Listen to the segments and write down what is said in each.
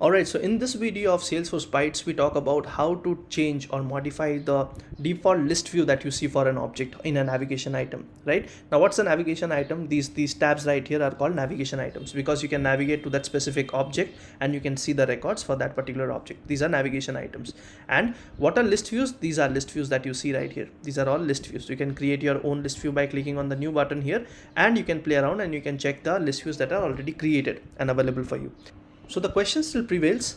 Alright, so in this video of Salesforce Bytes, we talk about how to change or modify the default list view that you see for an object in a navigation item, right? Now, what's a navigation item? These tabs right here are called navigation items because you can navigate to that specific object and you can see the records for that particular object. These are navigation items. And what are list views? These are list views that you see right here. These are all list views. You can create your own list view by clicking on the new button here, and you can play around and you can check the list views that are already created and available for you. So the question still prevails,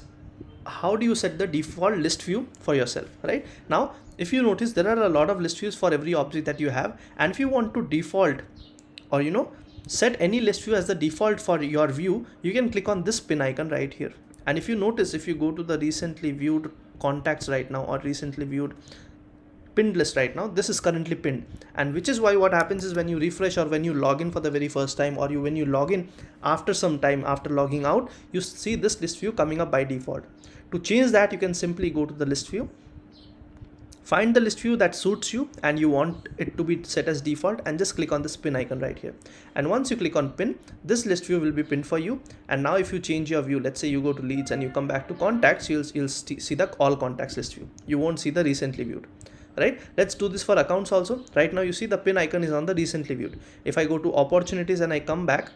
how do you set the default list view for yourself, right? Now, if you notice, there are a lot of list views for every object that you have. And if you want to default or, set any list view as the default for your view, you can click on this pin icon right here. And if you notice, if you go to the recently viewed contacts right now or recently viewed pinned list right now, this is currently pinned, and which is why what happens is when you refresh or when you log in for the very first time, or when you log in after some time after logging out, you see this list view coming up by default. To change that, you can simply go to the list view, find the list view that suits you and you want it to be set as default, and just click on this pin icon right here. And once you click on pin, this list view will be pinned for you. And now if you change your view, let's say you go to leads and you come back to contacts, you'll see the all contacts list view. You won't see the recently viewed. Right, let's do this for accounts also. Right now you see the pin icon is on the recently viewed. If I go to opportunities and I come back,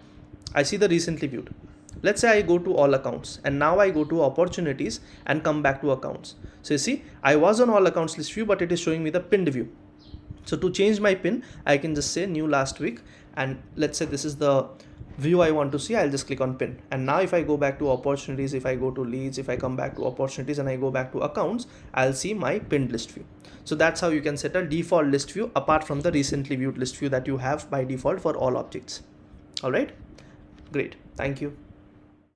I see the recently viewed. Let's say I go to all accounts and now I go to opportunities and come back to accounts. So you see, I was on all accounts list view, but it is showing me the pinned view. So to change my pin, I can just say new last week, and let's say this is the view I want to see. I'll just click on pin. And now if I go back to opportunities, if I go to leads, if I come back to opportunities and I go back to accounts, I'll see my pinned list view. So that's how you can set a default list view apart from the recently viewed list view that you have by default for all objects. All right, great. Thank you.